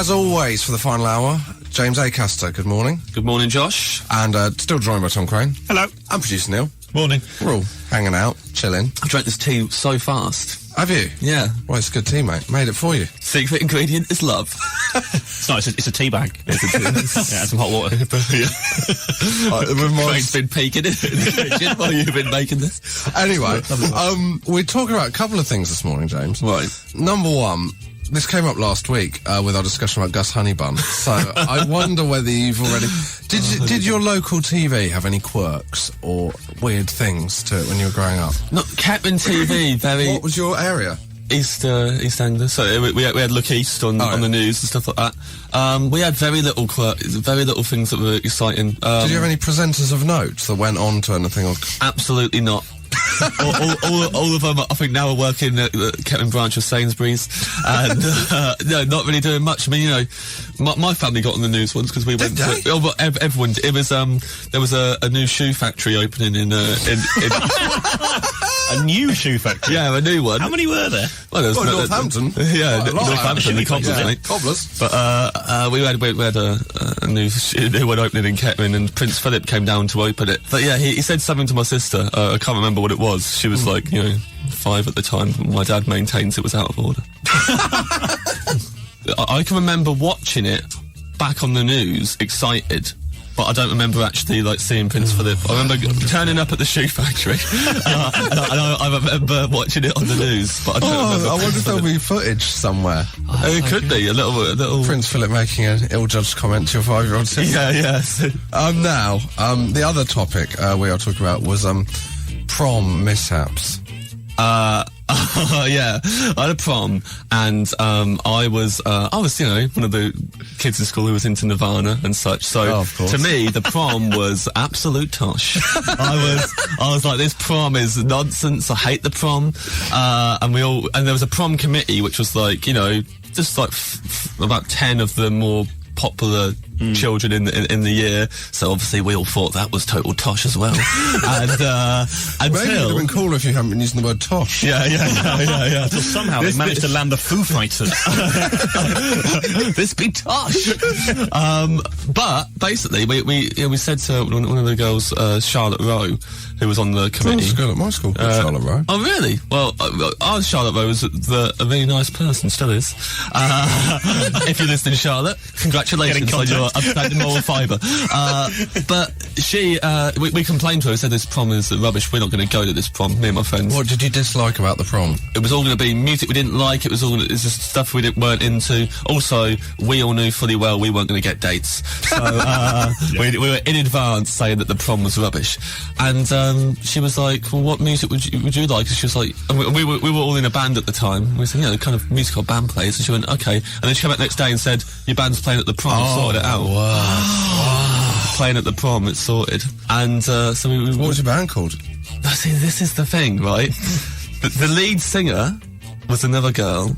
As always, for the final hour, James Acaster, good morning. Good morning, Josh. And still joined by Tom Crane. Hello. I'm producer Neil. Morning. We're all hanging out, chilling. I've drank this tea so fast. Have you? Yeah. Well, it's good tea, mate. Made it for you. Secret ingredient is love. It's not, it's a tea bag. Yeah, some hot water. Craig's been peeking in the kitchen while you've been making this. Anyway, we're talking about a couple of things this morning, James. Right. Number one, this came up last week with our discussion about Gus Honeybun. So I wonder whether you've already... Did your local TV have any quirks or weird things to it when you were growing up? Not Catman TV, very... What was your area? East Anglia. So we had Look East on the news and stuff like that. We had very little things that were exciting. Did you have any presenters of note that went on to anything? Or... Absolutely not. all of them, I think, now are working at the Kevin branch of Sainsbury's, and no, not really doing much. I mean, you know, my family got on the news once because we went. But everyone. It was there was a new shoe factory opening in A new shoe factory? Yeah, a new one. How many were there? Well, there was Northampton. Yeah, Northampton, the cobblers, Cobblers. But we had a new one opening in Kettering, and Prince Philip came down to open it. But yeah, he said something to my sister. I can't remember what it was. She was like, 5 at the time. My dad maintains it was out of order. I can remember watching it back on the news, excited. But I don't remember actually seeing Prince Philip. I remember turning up at the shoe factory, and I remember watching it on the news. But I don't remember. I wonder if there'll be footage somewhere. It could be a little Prince Philip making an ill-judged comment to your 5-year-old sister. Yeah. Now, the other topic we are talking about was prom mishaps. Yeah, I had a prom, and I was one of the kids in school who was into Nirvana and such. So to me, the prom was absolute tosh. I was like, this prom is nonsense. I hate the prom. And there was a prom committee, which was just about 10 of the more popular children in the year, so obviously we all thought that was total tosh as well. And maybe it would have been cooler if you hadn't been using the word tosh. Yeah. Until somehow they managed to land the Foo Fighters. This be tosh. But basically, we said to one of the girls, Charlotte Rowe, who was on the committee. There was a girl at my school called Charlotte Rowe. Oh, really? Well, Charlotte Rowe was a very nice person, still is. If you're listening, Charlotte, congratulations on your upstanding moral fibre. But she, we complained to her, said this prom is rubbish, we're not going to go to this prom, me and my friends. What did you dislike about the prom? It was all going to be music we didn't like, it's just stuff we weren't into. Also, we all knew fully well we weren't going to get dates. So, we were in advance saying that the prom was rubbish. And, she was like, well, what music would you like? And she was like, and we were all in a band at the time. We said, kind of music our band plays. And she went, okay. And then she came back next day and said, your band's playing at the prom. Sorted it out. Wow. Playing at the prom, it's sorted. And so we what was your band called? See, this is the thing, right? the lead singer was another girl.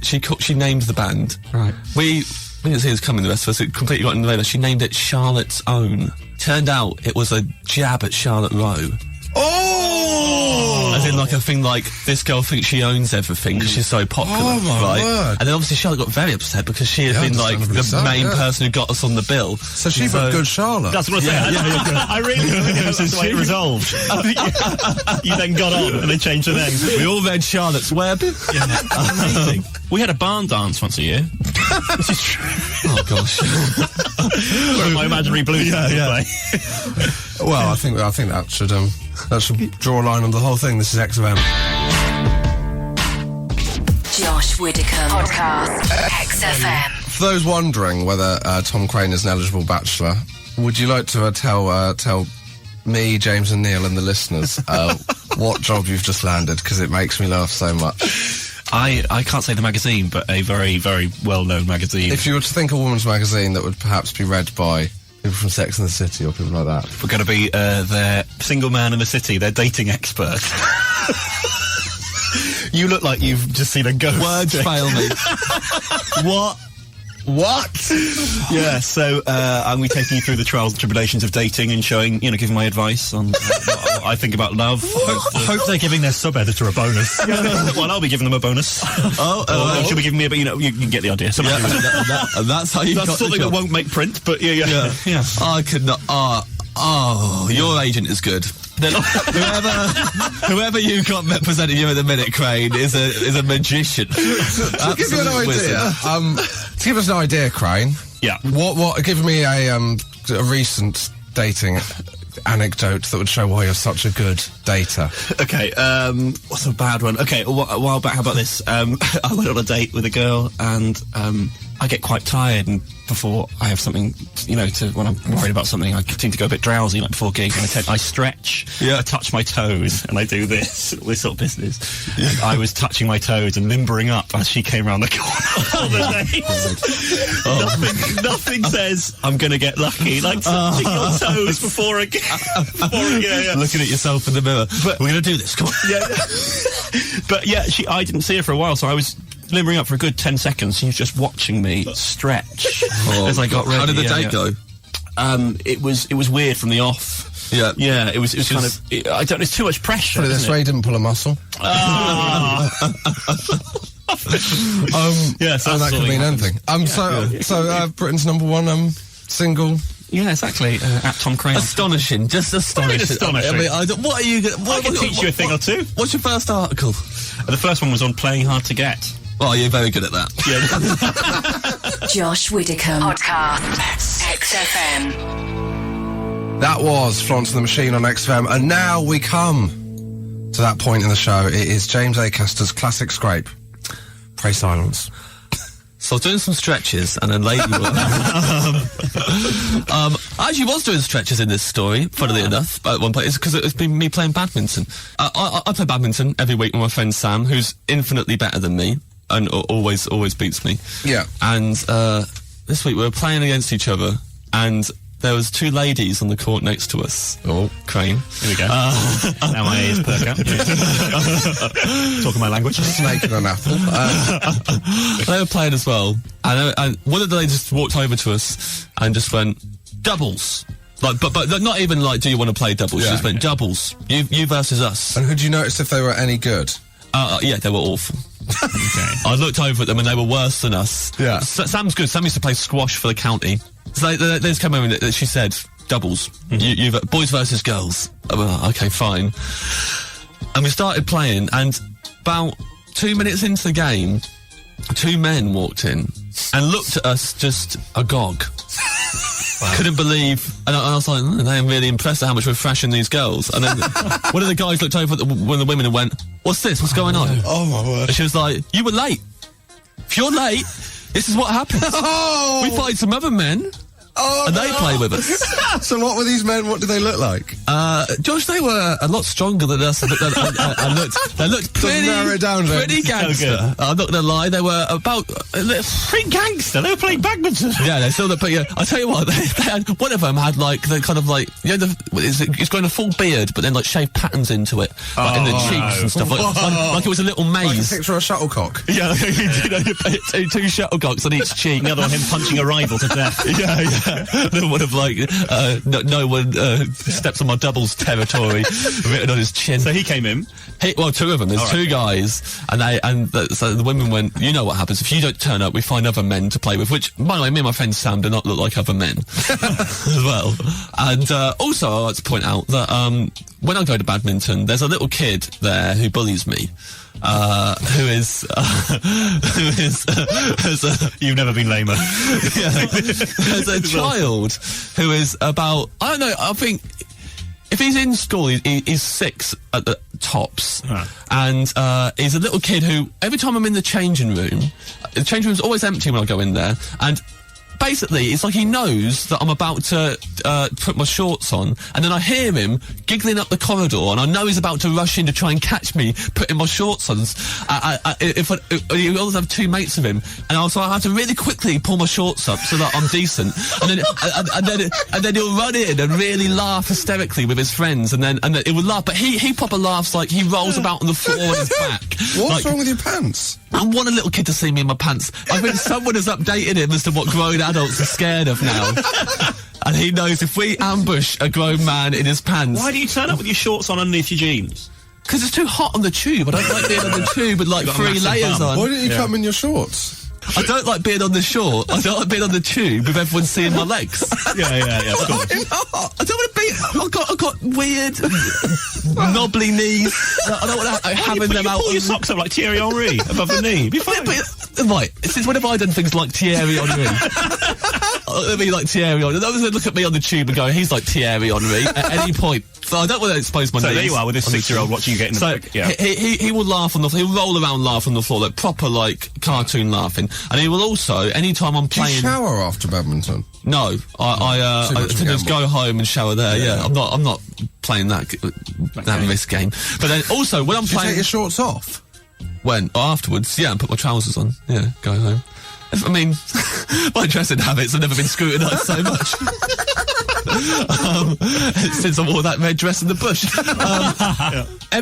She named the band. Right. We didn't see this coming, the rest of us. It completely got in the radar. She named it Charlotte's Own. Turned out it was a jab at Charlotte Rowe. Oh! As in, a thing like, this girl thinks she owns everything because she's so popular, my word. And then obviously Charlotte got very upset because she had been, the main person who got us on the bill. So she put good Charlotte. That's what I said. I really think that's the way it resolved. You then got on and they changed the name. We all read Charlotte's Web. Amazing. We had a barn dance once a year. This is true. Oh, gosh. Where my imaginary blues play. Well, I think that should draw a line on the whole thing. This is XFM. Josh Widdicombe podcast. XFM. For those wondering whether Tom Crane is an eligible bachelor, would you like to tell me, James and Neil and the listeners what job you've just landed? Because it makes me laugh so much. I can't say the magazine, but a very, very well-known magazine. If you were to think a woman's magazine that would perhaps be read by people from Sex and the City or people like that. We're going to be their single man in the city, their dating expert. You look like you've just seen a ghost. Words fail me. What? Yeah, so I'm going to be taking you through the trials and tribulations of dating and showing, giving my advice on what I think about love. I hope they're giving their sub-editor a bonus. Well, I'll be giving them a bonus. She'll be giving me you can get the idea. That's how you got something that won't make print, but yeah. I could not. Your agent is good. Whoever you got representing you at the minute, Crane, is a magician. To give you an idea, to give us an idea, Crane. Yeah. What? Give me a recent dating anecdote that would show why you're such a good dater. Okay. What's a bad one? Okay. A while back. How about this? I went on a date with a girl, and I get quite tired, and before I have something, when I'm worried about something, I seem to go a bit drowsy, like before gigs, and I stretch, I touch my toes, and I do this sort of business. And I was touching my toes and limbering up as she came around the corner of the date. Nothing says I'm going to get lucky, like touching your toes before a gig. Looking at yourself in the mirror. But we're going to do this, come on. But I didn't see her for a while, so I was limbering up for a good 10 seconds. She was just watching me stretch as I got ready. How did the date go? It was weird from the off. Yeah. Yeah, it was kind of... I don't know, it's too much pressure. Put it this way, he didn't pull a muscle. Yeah, so that could mean anything. So Britain's number one single... Yeah, exactly. At Tom Crane. Astonishing, just astonishing. Astonishing. What are you... I can teach you a thing or two. What's your first article? The first one was on playing hard to get. Oh, you're very good at that. Josh Widdicombe. Podcast. XFM. That was Florence and the Machine on XFM, and now we come to that point in the show. It is James Acaster's classic scrape. Pray silence. So I was doing some stretches, and a lady I actually was doing stretches in this story, funnily enough, at one point. It's because it's been me playing badminton. I play badminton every week with my friend Sam, who's infinitely better than me, and always beats me. Yeah. And this week we were playing against each other, and there was two ladies on the court next to us. Oh, Crane. Here we go. Now my ears perk up. Talking my language. Snake and an apple. They were playing as well, and one of the ladies just walked over to us and just went, doubles. Like, but not even like, do you want to play doubles? She just went, doubles. You versus us. And had you noticed if they were any good? Yeah, they were awful. Okay. I looked over at them and they were worse than us. Yeah. Sam's good. Sam used to play squash for the county. So they just came over and she said, doubles. You boys versus girls. Okay, fine. And we started playing, and about 2 minutes into the game, two men walked in and looked at us just agog. Wow. Couldn't believe, and I was like, I'm really impressed at how much we're thrashing these girls. And then one of the guys looked over at one of the women and went, what's this? What's going on? Oh my word. And she was like, you were late. If you're late, this is what happens. Oh! We fight some other men. And they play with us. So what were these men? What did they look like? Josh, they were a lot stronger than us. They looked pretty gangster. I'm not going to lie. They were about... pretty gangster? They were playing badminton. Yeah, they still... But yeah, I tell you what, they had, one of them had like the kind of like... it's going a full beard, but then like shaved patterns into it. Like in the cheeks and stuff. Like it was a little maze. Like a picture of a shuttlecock. Yeah, two shuttlecocks on each cheek. The other one, him punching a rival to death. Yeah. No one of like no one steps on my doubles territory written on his chin. So he came in. Well, two of them. There's two guys, and so the women went. You know what happens if you don't turn up? We find other men to play with. Which, by the way, me and my friend Sam do not look like other men as well. And also, I like to point out that when I go to badminton, there's a little kid there who bullies me. Who is you've never been lamer. There's a child who is about, I don't know, I think if he's in school, he's 6 at the tops. And he's a little kid who, every time I'm in the changing room's always empty when I go in there, and basically, it's like he knows that I'm about to put my shorts on, and then I hear him giggling up the corridor, and I know he's about to rush in to try and catch me putting my shorts on. He always have two mates of him, and I have to really quickly pull my shorts up so that I'm decent, and then he'll run in and really laugh hysterically with his friends, and then it would laugh, but he proper laughs like he rolls about on the floor on his back. What's wrong with your pants? I want a little kid to see me in my pants. I think someone has updated him as to what grown adults are scared of now. And he knows if we ambush a grown man in his pants... Why do you turn up with your shorts on underneath your jeans? Because it's too hot on the tube. I don't like being on the tube with like 3 layers on. Why didn't you come in your shorts? I don't like being on the shore. I don't like being on the tube with everyone seeing my legs. Yeah. I don't want to be... I've got weird, knobbly knees. I don't want to having them out... Pull your socks up like Thierry Henry above the knee. Be fine. Right, since when have I done things like Thierry Henry? Let me like Thierry Henry. No one's going to look at me on the tube and go, he's like Thierry Henry at any point. So I don't want to expose my knees. So there you are with this 6-year-old watching you get in the... So he will laugh on the floor. He'll roll around, laugh on the floor, like proper like cartoon laughing. And he will also, anytime I'm playing... Do you shower after badminton? No, I just go home and shower there. Yeah, I'm not playing that risk game. But then also when I'm playing... You take your shorts off? When? Afterwards, yeah, and put my trousers on. Yeah, go home. I mean, my dressing habits have never been scrutinised so much. Since I wore that red dress in the bush.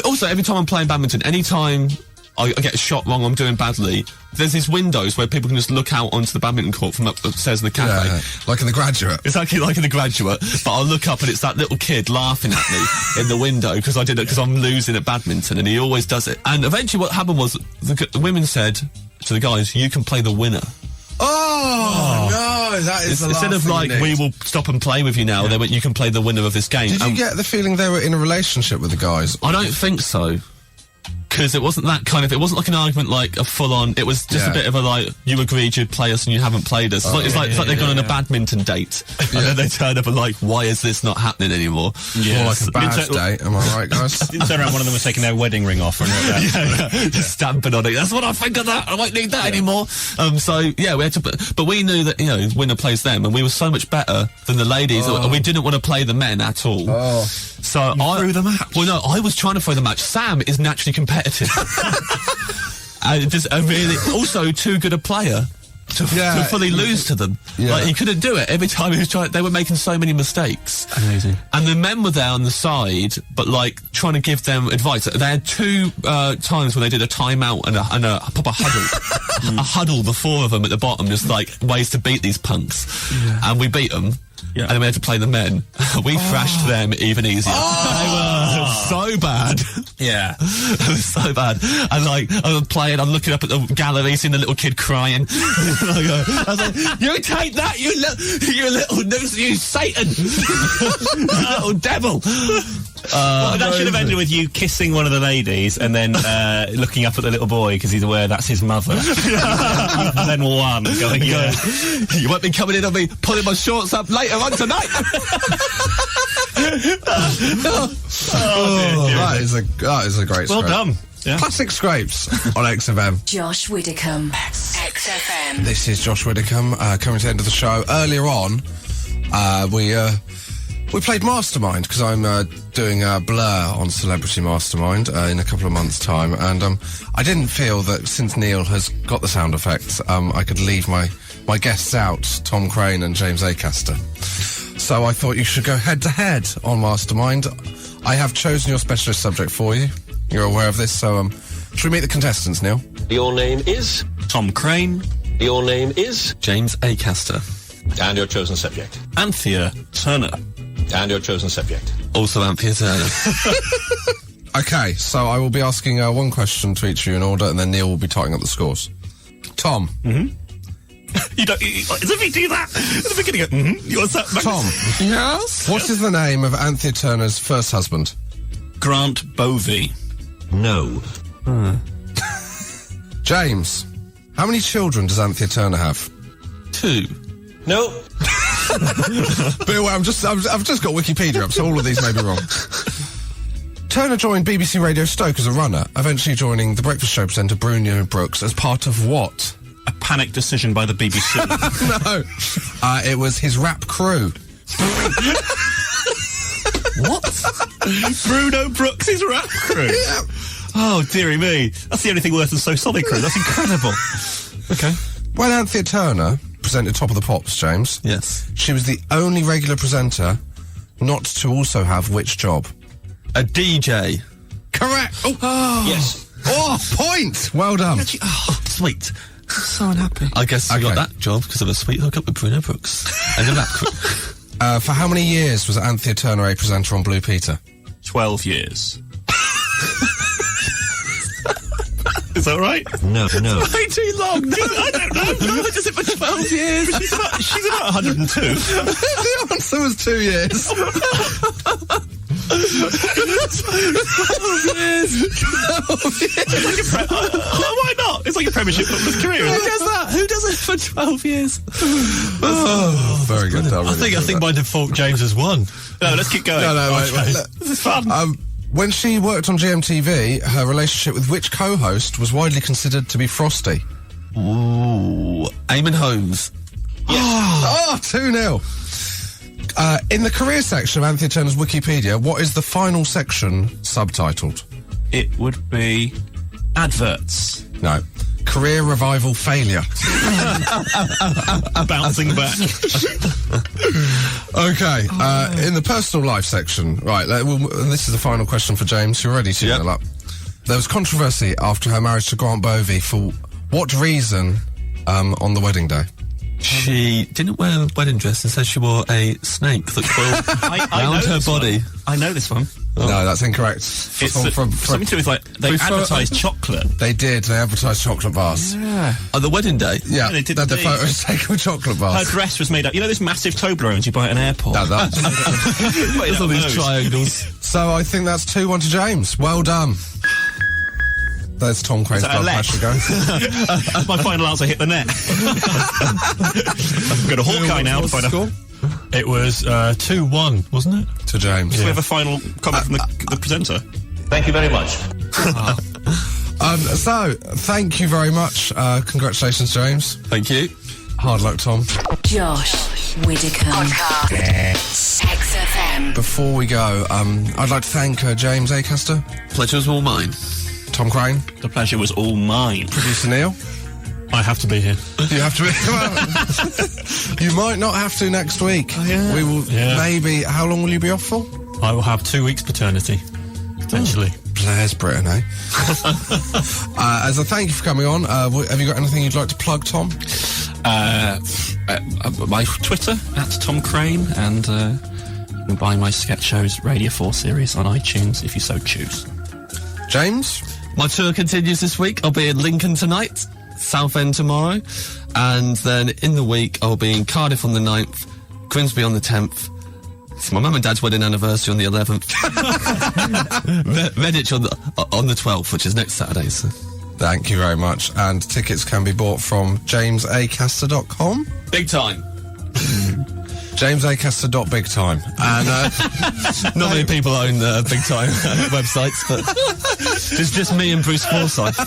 Also, every time I'm playing badminton, anytime I get a shot wrong, I'm doing badly, there's these windows where people can just look out onto the badminton court from upstairs in the cafe. Yeah, like in The Graduate. Exactly like in The Graduate. But I'll look up and it's that little kid laughing at me in the window because I did it because I'm losing at badminton, and he always does it. And eventually what happened was the women said to the guys, you can play the winner. Oh, no, that is the last instead of like, we will stop and play with you now, they went, you can play the winner of this game. Did you get the feeling they were in a relationship with the guys? I don't think so. Because it wasn't that kind of... It wasn't like an argument, like a full-on... It was just a bit of a, like, you agreed you'd play us and you haven't played us. It's like they've gone on a badminton date. And then they turn up and like, why is this not happening anymore? More like a badge date, am I right, guys? Didn't turn around, one of them was taking their wedding ring off. Or Just stamping on it. That's what I think of that. I won't need that anymore. So, yeah, we had to... But we knew that, you know, winner plays them, and we were so much better than the ladies, and we didn't want to play the men at all. So I threw the match. Well, no, I was trying to throw the match. Sam is naturally competitive, and just really also too good a player to fully lose to them. Like he couldn't do it every time he was trying. They were making so many mistakes. Amazing. And the men were there on the side, but like trying to give them advice. They had 2 times when they did a timeout and a proper huddle, a huddle. The 4 of them at the bottom, just like ways to beat these punks, and we beat them. Yeah. And then we had to play the men. We thrashed them even easier. They were so bad. Yeah. It was so bad. And like, I was playing, I'm looking up at the gallery, seeing the little kid crying. I was like, you take that, you little nuisance, you Satan! Little devil! Well, that should have ended with you kissing one of the ladies and then looking up at the little boy because he's aware that's his mother. And then one going, you won't be coming in on me pulling my shorts up later on tonight. That is a great well scrape. done. Yeah. Classic scrapes on XFM. Josh Widdicombe, XFM. This is Josh Widdicombe coming to the end of the show. Earlier on, we played Mastermind because I'm doing Blur on Celebrity Mastermind in a couple of months' time, and I didn't feel that since Neil has got the sound effects, I could leave my guests out, Tom Crane and James Acaster. So I thought you should go head-to-head on Mastermind. I have chosen your specialist subject for you. You're aware of this, so should we meet the contestants, Neil? Your name is? Tom Crane. Your name is? James Acaster. And your chosen subject? Anthea Turner. And your chosen subject? Also Anthea Turner. Okay, so I will be asking one question to each of you in order, and then Neil will be totting up the scores. Tom. Mm-hmm. You don't... As if you do that at the beginning of... What's that? Tom. Yes? What is the name of Anthea Turner's first husband? Grant Bovey. No. James. How many children does Anthea Turner have? 2. No. But anyway, I've just got Wikipedia up, so all of these may be wrong. Turner joined BBC Radio Stoke as a runner, eventually joining the breakfast show presenter Bruno Brooks as part of what? A panic decision by the BBC. No. It was his rap crew. What? Bruno Brooks' rap crew? Yeah. Oh, dearie me. That's the only thing worse than So Solid Crew. That's incredible. Okay. When Anthea Turner presented Top of the Pops, James, Yes. she was the only regular presenter not to also have which job? A DJ. Correct. Oh. Yes. Oh, point. Well done. Oh, sweet. I'm so unhappy. I guess you Okay. got that job because of a sweet hookup with Bruno Brooks. And a rap crew. For how many years was Anthea Turner a presenter on Blue Peter? 12 years. Is that right? No. Way too long. I don't know. Who does it for 12 years? She's about 102. The answer was 2 years. 12 years. Why not? It's like a premiership footballer's career. Who does that? Who does it for 12 years? Oh, very good. I think by default James has won. No, let's keep going. No, wait. This is fun. When she worked on GMTV, her relationship with which co-host was widely considered to be frosty? Ooh. Eamon Holmes. Oh, 2-0. In the career section of Anthea Turner's Wikipedia, what is the final section subtitled? It would be adverts. No. Career revival failure. Bouncing back. Okay, in the personal life section, right, this is the final question for James. You're ready to Yep. yell up. There was controversy after her marriage to Grant Bovey for what reason on the wedding day? She didn't wear a wedding dress and said she wore a snake that coiled around her body. I know this one. No, that's incorrect. It's something to do with, like, they advertised chocolate. They did. They advertised chocolate bars. Yeah. On the wedding day? Yeah, they did the indeed. photos taken with chocolate Her bars. dress was made up. You know those massive Toblerones you buy at an airport? No, that. It's all these triangles. So I think that's 2-1 to James. Well done. There's Tom Crane's Is that a blood left? pressure going. My final answer hit the net. I've got a Hawkeye now to find out. It was 2-1, wasn't it? To James. Do we have a final comment from the presenter? Thank you very much. So, thank you very much. Congratulations, James. Thank you. Hard luck, Tom. Josh Widdicombe. XFM. Before we go, I'd like to thank James Acaster, Pleasure was all mine. Tom Crane, The pleasure was all mine. producer Neil. I have to be here. You have to. You might not have to next week. Oh, yeah. We will. Yeah. Maybe. How long will you be off for? I will have 2 weeks paternity, potentially. Blair's Britain, eh? As a thank you for coming on, have you got anything you'd like to plug, Tom? My Twitter @Tom Crane, and you can buy my sketch shows Radio 4 series on iTunes if you so choose. James? My tour continues this week. I'll be in Lincoln tonight, Southend tomorrow, and then in the week I'll be in Cardiff on the 9th, Grimsby on the 10th. It's my mum and dad's wedding anniversary on the 11th. Redditch on the 12th, which is next Saturday. So. Thank you very much. And tickets can be bought from jamesacaster.com. Big time. jamesacaster.bigtime. And Not many people own Big Time websites, but it's just me and Bruce Forsyth.